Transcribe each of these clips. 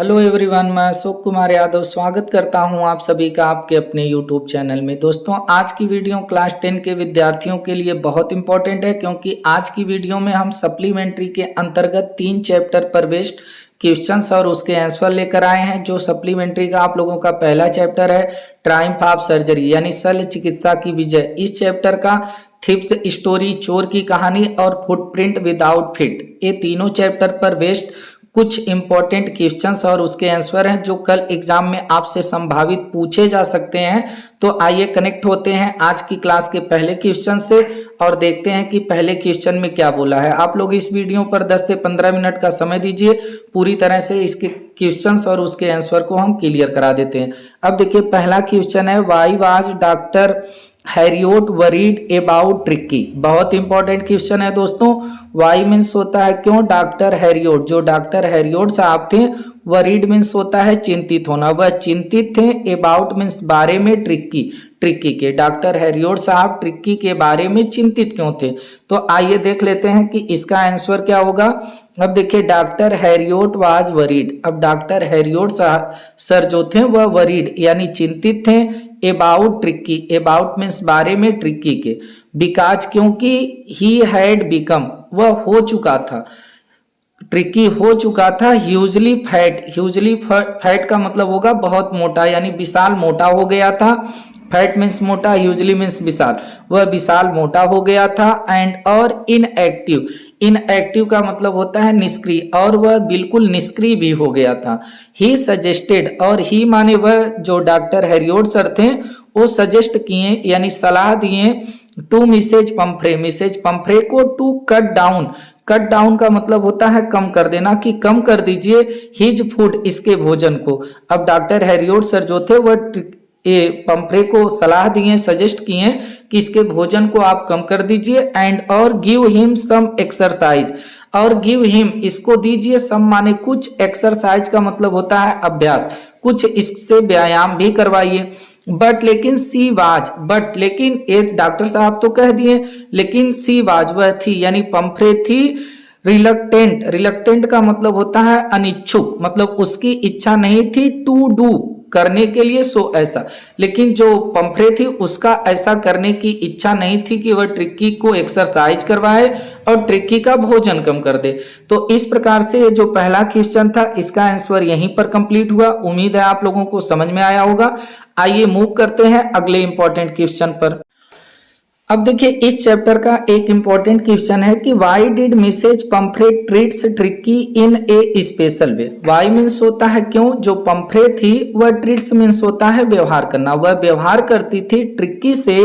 Hello everyone, मैं अशोक कुमार यादव स्वागत करता हूं आप सभी का आपके अपने यूट्यूब चैनल में। दोस्तों, आज की वीडियो क्लास 10 के विद्यार्थियों के लिए बहुत इंपॉर्टेंट है, क्योंकि आज की वीडियो में हम सप्लीमेंट्री के अंतर्गत 3 चैप्टर पर बेस्ड क्वेश्चंस और उसके आंसर लेकर आए हैं। जो सप्लीमेंट्री का आप लोगों का पहला चैप्टर है, ट्रायम्फ ऑफ सर्जरी यानी शल्य चिकित्सा की विजय। इस चैप्टर का थिप्स स्टोरी, चोर की कहानी और फुटप्रिंट विदाउट फिट, ये तीनों चैप्टर पर बेस्ड कुछ इंपॉर्टेंट क्वेश्चंस और उसके आंसर हैं जो कल एग्जाम में आपसे संभावित पूछे जा सकते हैं। तो आइए कनेक्ट होते हैं आज की क्लास के पहले क्वेश्चन से और देखते हैं कि पहले क्वेश्चन में क्या बोला है। आप लोग इस वीडियो पर 10 से 15 मिनट का समय दीजिए, पूरी तरह से इसके क्वेश्चंस और उसके आंसर को हम क्लियर करा देते हैं। अब देखिए, पहला क्वेश्चन है, why was doctor Herriot worried about Tricki. बहुत इंपॉर्टेंट क्वेश्चन है दोस्तों। वाई मीन्स होता है क्यों डॉक्टर हैरियोट, जो डॉक्टर हैरियोट साहब थे, वरीड मीन्स होता है चिंतित होना, वह चिंतित थे। अबाउट मीन्स बारे में, ट्रिक्की के, डॉक्टर हैरियोट साहब ट्रिक्की के बारे में चिंतित क्यों थे। तो आइए देख लेते हैं कि इसका आंसर क्या होगा। अब देखिए, डॉक्टर हैरियोट वाज वरीड। अब डॉक्टर हैरियोट साहब सर जो थे वह वरीड यानी चिंतित थे अबाउट ट्रिक्की। अबाउट मीन्स बारे में, ट्रिक्की के। बिकॉज क्योंकि ही हैड बिकम, वह हो चुका था, ट्रिक्की हो चुका था ह्यूजली फैट। ह्यूजली फैट का मतलब होगा बहुत मोटा, यानी विशाल मोटा हो गया था। फैट मीन्स मोटा, ह्यूजली मीन्स विशाल, वह विशाल मोटा हो गया था। एंड और इनएक्टिव, इनएक्टिव का मतलब होता है निष्क्रिय, और वह बिल्कुल निष्क्रिय भी हो गया था। ही सजेस्टेड, और ही माने वह जो डॉक्टर हैरियोट सर थे, वो सजेस्ट किए यानी सलाह दिए to Mrs Pumphrey, Mrs Pumphrey को to cut down. Cut down का मतलब होता है कम कर देना, कि कम कर दीजिए हिज फूड, इसके भोजन को। अब डॉक्टर हैरियोट सर जो थे वह पंफ्रे को सलाह दिए, सजेस्ट किए कि इसके भोजन को आप कम कर दीजिए। एंड और गिव हिम सम एक्सरसाइज, और गिव हिम इसको दीजिए, सम माने कुछ, एक्सरसाइज का मतलब होता है अभ्यास, कुछ इससे व्यायाम भी करवाइए। बट लेकिन सी वाज, बट लेकिन एक डॉक्टर साहब तो कह दिए, लेकिन सी वाज वह थी यानी पंफ्रे थी रिलक्टेंट। रिलक्टेंट का मतलब होता है अनिच्छुक, मतलब उसकी इच्छा नहीं थी टू डू, करने के लिए, सो ऐसा। लेकिन जो पंफ्रे थी उसका ऐसा करने की इच्छा नहीं थी कि वह ट्रिक्की को एक्सरसाइज करवाए और ट्रिक्की का भोजन कम कर दे। तो इस प्रकार से जो पहला क्वेश्चन था इसका आंसर यहीं पर कंप्लीट हुआ। उम्मीद है आप लोगों को समझ में आया होगा। आइए मूव करते हैं अगले इंपॉर्टेंट क्वेश्चन पर। अब देखिए, इस चैप्टर का एक इंपॉर्टेंट क्वेश्चन है कि why did Mrs Pumphrey treats Tricki in a special way. Why means होता है क्यों, जो पंफ्रे थी वह ट्रीट्स मीन्स होता है व्यवहार करना, वह व्यवहार करती थी ट्रिक्की से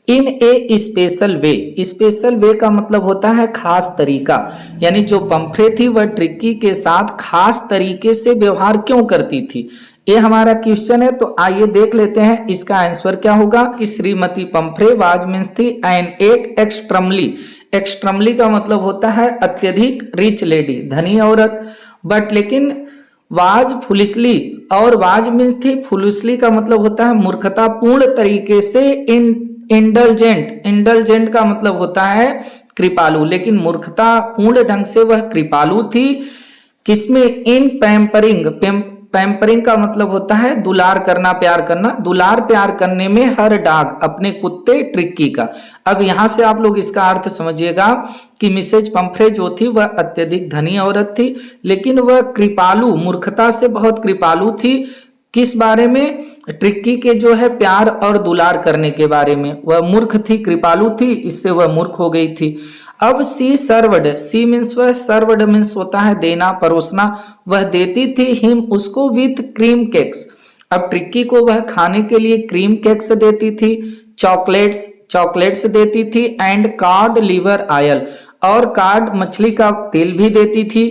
इन ए स्पेशल वे। स्पेशल वे का मतलब होता है खास तरीका, यानी जो पंफ्रे थी वह ट्रिक्की के साथ खास तरीके से व्यवहार क्यों करती थी, ये हमारा क्वेश्चन है। तो आइए देख लेते हैं इसका आंसर क्या होगा। कि श्रीमती पंफ्रे वाज मीन्स थी एंड एक एक्सट्रमली, एक्सट्रमली का मतलब होता है अत्यधिक रिच लेडी, धनी औरत। बट लेकिन वाज फुलिसली, और वाज मीन्स थी, फुलिसली का मतलब होता है मूर्खतापूर्ण तरीके से इंडलजेंट, इंडलजेंट का मतलब होता है कृपालु, लेकिन मूर्खतापूर्ण ढंग से वह कृपालु थी। किसमें, इन पैम्परिंग, पैम्परिंग का मतलब होता है दुलार करना, प्यार करना, दुलार प्यार करने में हर डाग, अपने कुत्ते ट्रिक्की का। अब यहां से आप लोग इसका अर्थ समझिएगा कि मिसेज पंफ्रे जो थी वह अत्यधिक धनी औरत थी, लेकिन वह कृपालु, मूर्खता से बहुत कृपालु थी। किस बारे में, ट्रिक्की के जो है प्यार और दुलार करने के बारे में। वह मूर्ख थी, कृपालु थी, इससे वह मूर्ख हो गई थी। अब सी सर्वड, सी मीन्स वह, सर्वड मीन्स होता है देना, परोसना, वह देती थी हिम उसको विथ क्रीम केक्स। अब ट्रिक्की को वह खाने के लिए क्रीम केक्स देती थी, चॉकलेट्स, चॉकलेट्स देती थी। एंड कार्ड लिवर ऑयल, और कार्ड मछली का तेल भी देती थी।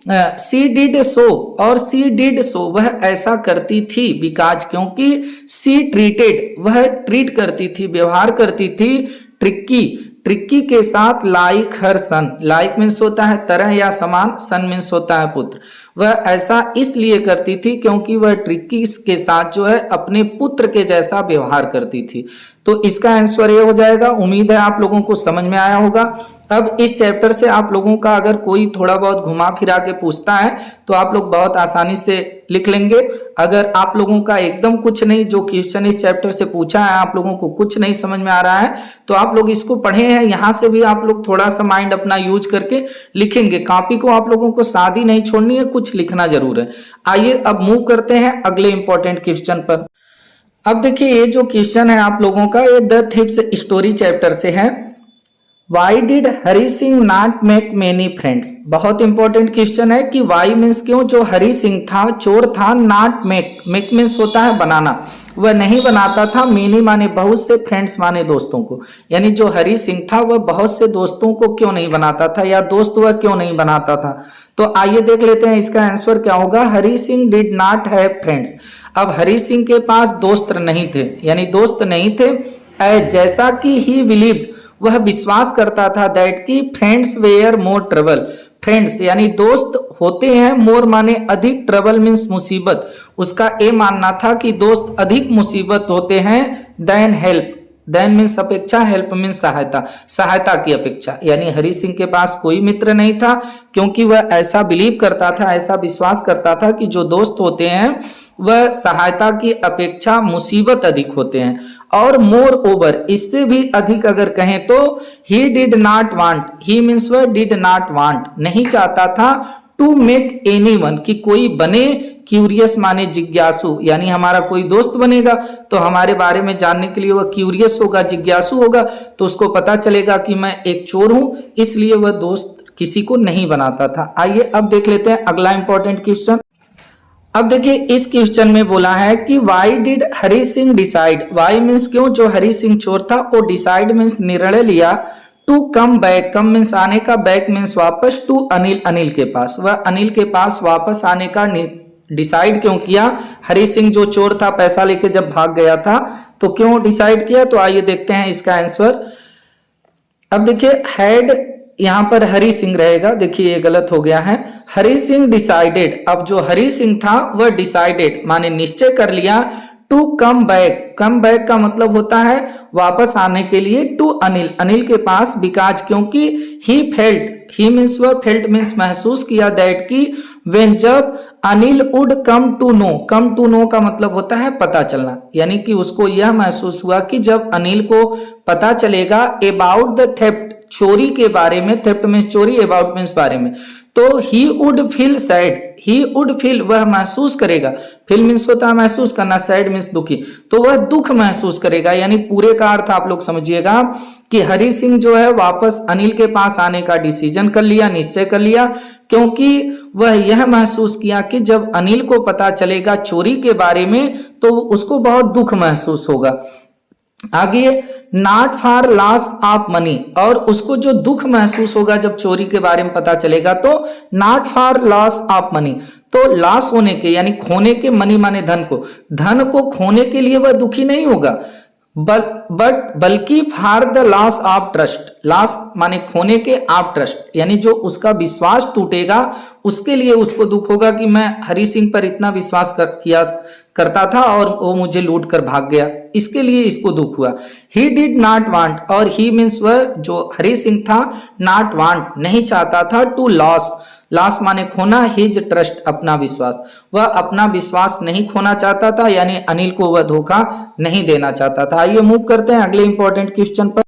सी डिड सो, और सी डिड सो वह ऐसा करती थी। बिकॉज क्योंकि सी ट्रीटेड, वह ट्रीट करती थी, व्यवहार करती थी ट्रिक्की, ट्रिक्की के साथ लाइक हर सन। लाइक मीन्स होता है तरह या समान, सन मीन्स होता है पुत्र। वह ऐसा इसलिए करती थी क्योंकि वह ट्रिक्की के साथ जो है अपने पुत्र के जैसा व्यवहार करती थी। तो इसका आंसर ये हो जाएगा। उम्मीद है आप लोगों को समझ में आया होगा। अब इस चैप्टर से आप लोगों का अगर कोई थोड़ा बहुत घुमा फिरा के पूछता है तो आप लोग बहुत आसानी से लिख लेंगे। अगर आप लोगों का एकदम कुछ नहीं, जो क्वेश्चन इस चैप्टर से पूछा है आप लोगों को कुछ नहीं समझ में आ रहा है, तो आप लोग इसको पढ़े हैं, यहाँ से भी आप लोग थोड़ा सा माइंड अपना यूज करके लिखेंगे। कॉपी को आप लोगों को सादी नहीं छोड़नी है, कुछ लिखना जरूर है। आइए अब मूव करते हैं अगले इंपॉर्टेंट क्वेश्चन पर। अब देखिए ये जो क्वेश्चन है आप लोगों का, ये द थीव्स स्टोरी चैप्टर से है। Why did Hari Singh not make many friends. बहुत इंपॉर्टेंट क्वेश्चन है कि वाई मीन्स क्यों जो हरी सिंह था, चोर था, नॉट मेक, मेक मीन्स होता है बनाना, वह नहीं बनाता था, मेनी माने बहुत से, फ्रेंड्स माने दोस्तों को, यानी जो हरी सिंह था वह बहुत से दोस्तों को क्यों नहीं बनाता था, या दोस्त वह क्यों नहीं बनाता था। तो आइए देख लेते हैं इसका आंसर क्या होगा। Hari Singh did not have friends. अब हरी सिंह के पास दोस्त नहीं थे, यानी दोस्त नहीं थे, जैसा कि ही बिलीव्ड, वह विश्वास करता था, दैट की friends were more trouble. Friends यानी दोस्त होते हैं, मोर माने अधिक, ट्रबल मीन्स मुसीबत, उसका ये मानना था कि दोस्त अधिक मुसीबत होते हैं, देन हेल्प, देन मीन्स अपेक्षा, हेल्प मीन्स सहायता, सहायता की अपेक्षा। यानी हरि सिंह के पास कोई मित्र नहीं था, क्योंकि वह ऐसा बिलीव करता था, ऐसा विश्वास करता था कि जो दोस्त होते हैं वह सहायता की अपेक्षा मुसीबत अधिक होते हैं। और मोर ओवर, इससे भी अधिक अगर कहें तो he did not want, he means वह डिड नॉट वांट, नहीं चाहता था, टू मेक एनीवन, कि कोई बने, क्यूरियस माने जिज्ञासु, यानी हमारा कोई दोस्त बनेगा तो हमारे बारे में जानने के लिए वह क्यूरियस होगा, जिज्ञासु होगा, तो उसको पता चलेगा कि मैं एक चोर हूं, इसलिए वह दोस्त किसी को नहीं बनाता था। आइए अब देख लेते हैं अगला इंपॉर्टेंट क्वेश्चन। अब देखिए इस क्वेश्चन में बोला है कि why did Hari Singh decide, why means क्यों जो हरि सिंह चोर था वो डिसाइड मीन्स निर्णय लिया, to come back, come means आने का, बैक मीन्स वापस, टू अनिल, अनिल के पास, वह अनिल के पास वापस आने का डिसाइड क्यों किया। हरि सिंह जो चोर था पैसा लेके जब भाग गया था तो क्यों डिसाइड किया, तो आइए देखते हैं इसका आंसर। अब देखिए हैड यहां पर हरि सिंह रहेगा, देखिए ये गलत हो गया है, हरि सिंह डिसाइडेड। अब जो हरि सिंह था वह डिसाइडेड माने निश्चय कर लिया, to come back, come back का मतलब होता है वापस आने के लिए, टू अनिल, अनिल के पास, बिकॉज क्योंकि ही फेल्ट, ही मीन्स वह, फेल्ट मीन्स महसूस किया, दैट की व्हेन जब Anil would come to know, come to know का मतलब होता है पता चलना, यानी कि उसको यह महसूस हुआ कि जब अनिल को पता चलेगा अबाउट द थेफ्ट, चोरी के बारे में, थेफ्ट मीन्स चोरी, अबाउट मीन्स बारे में, तो he would feel sad, he would feel वह महसूस करेगा, फील मीन्स होता है महसूस करना, सैड मीन्स दुखी, तो वह दुख महसूस करेगा। यानी पूरे का अर्थ आप लोग समझिएगा कि हरि सिंह जो है वापस अनिल के पास आने का डिसीजन कर लिया, निश्चय कर लिया, क्योंकि वह यह महसूस किया कि जब अनिल को पता चलेगा चोरी के बारे में तो उसको बहुत दुख महसूस होगा। आगे not for loss of money, और उसको जो दुख महसूस होगा जब चोरी के बारे में पता चलेगा, तो not for loss of money, तो लॉस होने के यानी खोने के, मनी माने धन को, धन को खोने के लिए वह दुखी नहीं होगा, बल्कि for the loss of trust, loss माने खोने के, ऑफ ट्रस्ट यानी जो उसका विश्वास टूटेगा उसके लिए उसको दुख होगा कि मैं हरि सिंह पर इतना विश्वास किया करता था और वो मुझे लूट कर भाग गया, इसके लिए इसको दुख हुआ। ही डिड नॉट वांट, और ही मीन्स वह जो हरि सिंह था, नॉट वांट नहीं चाहता था, टू लॉस, लॉस माने खोना, हिज ट्रस्ट अपना विश्वास, वह अपना विश्वास नहीं खोना चाहता था, यानी अनिल को वह धोखा नहीं देना चाहता था। आइए मूव करते हैं अगले इंपॉर्टेंट क्वेश्चन पर।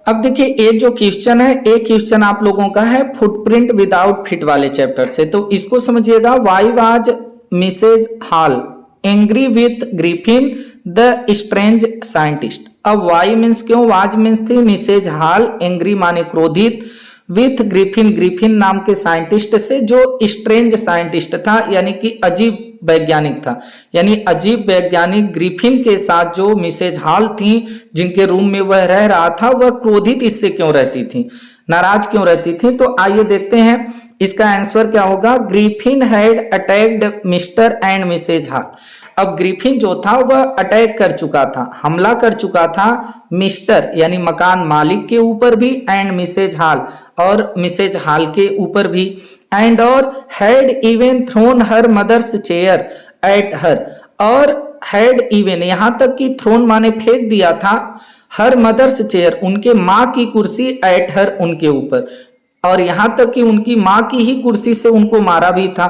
अब देखिए ये जो क्वेश्चन है, एक क्वेश्चन आप लोगों का है फुटप्रिंट विदाउट फिट वाले चैप्टर से, तो इसको समझिएगा। Why was Mrs Hall angry with Griffin the strange scientist. अब वाई मीन्स क्यों, वाज मीन्स थी, मिसेज हॉल एंग्री माने क्रोधित, विथ ग्रिफिन, ग्रिफिन नाम के साइंटिस्ट से, जो स्ट्रेंज साइंटिस्ट था यानी कि अजीब वैज्ञानिक था, यानी अजीब वैज्ञानिक ग्रिफिन के साथ जो मिसेज हॉल थी जिनके रूम में वह रह रहा था, वह क्रोधित इससे क्यों रहती थी, नाराज क्यों रहती थी। तो आइए देखते हैं इसका आंसर क्या होगा। Griffin had attacked Mr and Mrs Hall. अब ग्रिफिन जो था वह अटैक कर चुका था, हमला कर चुका था मिस्टर यानी मकान मालिक के ऊपर भी, एंड मिसेज हॉल और मिसेज हॉल के ऊपर भी, एंड और had even thrown her mother's chair at her, और हैड इवन यहां तक कि थ्रोन माने फेंक दिया था, हर मदर्स चेयर, उनके माँ की कुर्सी, एट हर, उनके ऊपर, और यहां तक कि उनकी माँ की ही कुर्सी से उनको मारा भी था।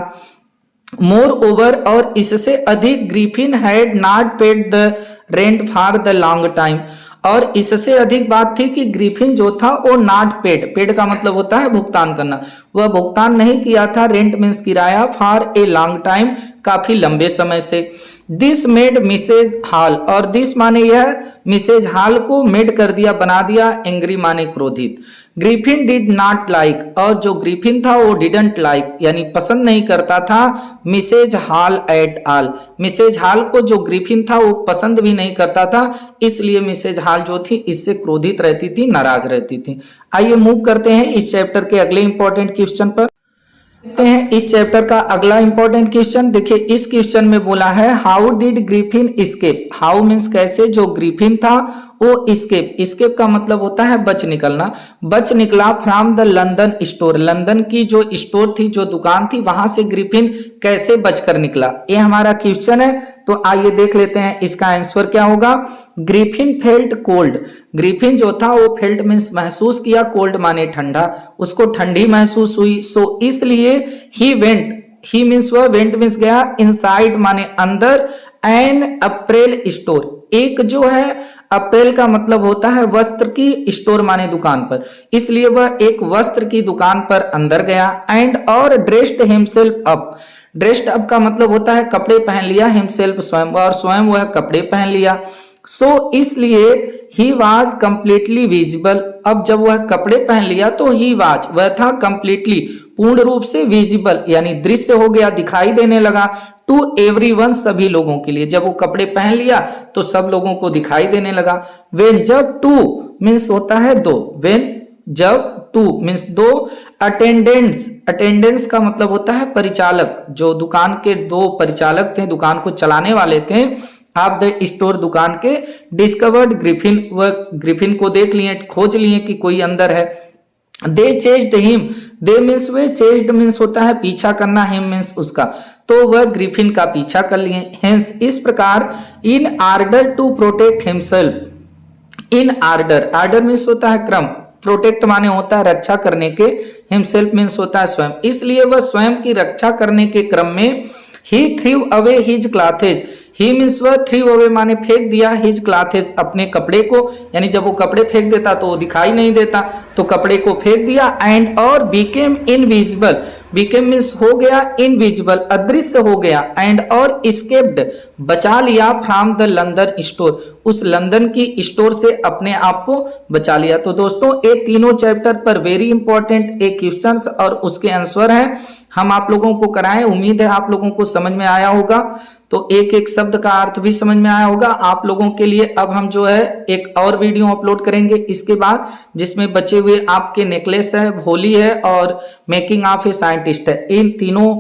मोर ओवर, और इससे अधिक, Griffin had not paid the rent for the long time, और इससे अधिक बात थी कि ग्रिफिन जो था वो नॉट पेड, पेड का मतलब होता है भुगतान करना, वह भुगतान नहीं किया था, रेंट मीन्स किराया, फॉर ए लॉन्ग टाइम, काफी लंबे समय से। दिस मेड मिसेज हॉल, और दिस माने यह, मिसेज हॉल को मेड कर दिया, बना दिया, एंग्री माने क्रोधित। ग्रिफिन डिड नॉट लाइक, और जो ग्रिफिन था वो डिडंट लाइक यानी पसंद नहीं करता था, Mrs Hall at all, Mrs Hall को जो ग्रिफिन था वो पसंद भी नहीं करता था, इसलिए मिसेज हॉल जो थी इससे क्रोधित रहती थी, नाराज रहती थी। आइए मूव करते हैं इस चैप्टर के अगले इंपॉर्टेंट क्वेश्चन पर। देखते हैं इस चैप्टर का अगला इंपॉर्टेंट क्वेश्चन। देखिए इस क्वेश्चन में बोला है how did Griffin escape, how means कैसे, जो ग्रिफिन था वो एस्केप, एस्केप का मतलब होता है बच निकलना, बच निकला from the London store, London की जो स्टोर थी, जो दुकान थी, वहां से ग्रिफिन कैसे बचकर निकला, ये हमारा क्वेश्चन है। तो आइए देख लेते हैं इसका आंसर क्या होगा। ग्रिफिन फेल्ट कोल्ड, ग्रिफिन जो था वो फेल्ट मीन्स महसूस किया, कोल्ड माने ठंडा, उसको ठंडी महसूस हुई, सो इसलिए ही वेंट, ही मीन्स वह, वेंट मीन्स गया, इनसाइड माने अंदर, एन अप्रैल स्टोर, एक जो है अप्रैल का मतलब होता है वस्त्र की, स्टोर माने दुकान पर, इसलिए वह एक वस्त्र की दुकान पर अंदर गया, एंड और dressed himself up, dressed up का मतलब होता है कपड़े पहन लिया, हिमसेल्फ स्वयं, और स्वयं वह कपड़े पहन लिया, सो इसलिए ही वाज कंप्लीटली विजिबल, अब जब वह कपड़े पहन लिया तो ही वाज, वह था कंप्लीटली, पूर्ण रूप से, विजिबल यानी दृश्य हो गया, दिखाई देने लगा, टू एवरीवन, सभी लोगों के लिए, जब वो कपड़े पहन लिया तो सब लोगों को दिखाई देने लगा। व्हेन, जब, टू मीन्स होता है दो, व्हेन जब, टू मीन्स दो, अटेंडेंट्स, अटेंडेंस का मतलब होता है परिचालक, जो दुकान के दो परिचालक थे, दुकान को चलाने वाले थे, आप द स्टोर, दुकान के, डिस्कवर्ड ग्रिफिन, वह ग्रिफिन को देख लिए, खोज लिए कि कोई अंदर है। They chased him, they means वे, चेस्ड मीन्स होता है पीछा करना, हिम मीन्स उसका, तो वह ग्रिफिन का पीछा कर लिए। हेंस, इस प्रकार, in order to protect himself, in order, order means होता है क्रम, प्रोटेक्ट माने होता है रक्षा करने के, हिमसेल्फ मीन्स होता है स्वयं, इसलिए वह स्वयं की रक्षा करने के क्रम में, ही थ्रीव अवे हिज क्लॉथेज, ही मीन्स वह, थ्रीव अवे माने फेंक दिया, हिज क्लॉथेज अपने कपड़े को, यानी जब वो कपड़े फेंक देता तो वो दिखाई नहीं देता, तो कपड़े को फेंक दिया, एंड और बीकेम इनविजिबल, बीकेम मीन्स हो गया, इनविजिबल अदृश्य हो गया, एंड और एस्केप्ड बचा लिया, फ्रॉम द लंदन स्टोर, उस लंदन की स्टोर से अपने आप को बचा लिया। तो दोस्तों ये तीनों चैप्टर पर वेरी इंपॉर्टेंट एक क्वेश्चंस और उसके आंसर हैं, हम आप लोगों को कराएं, उम्मीद है आप लोगों को समझ में आया होगा, तो एक एक शब्द का अर्थ भी समझ में आया होगा आप लोगों के लिए। अब हम जो है एक और वीडियो अपलोड करेंगे इसके बाद, जिसमें बचे हुए आपके नेकलेस है, भोली है और मेकिंग ऑफ ए साइंटिस्ट है, इन तीनों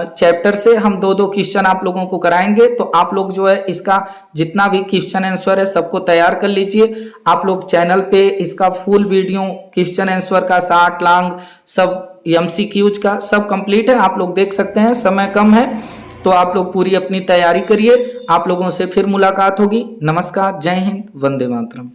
चैप्टर से हम दो दो क्वेश्चन आप लोगों को कराएंगे। तो आप लोग जो है इसका जितना भी क्वेश्चन आंसर है सबको तैयार कर लीजिए। आप लोग चैनल पे इसका फुल वीडियो, क्वेश्चन आंसर का, शॉर्ट लॉन्ग सब, एमसीक्यूज का सब कंप्लीट है, आप लोग देख सकते हैं। समय कम है तो आप लोग पूरी अपनी तैयारी करिए। आप लोगों से फिर मुलाकात होगी। नमस्कार, जय हिंद, वंदे मातरम।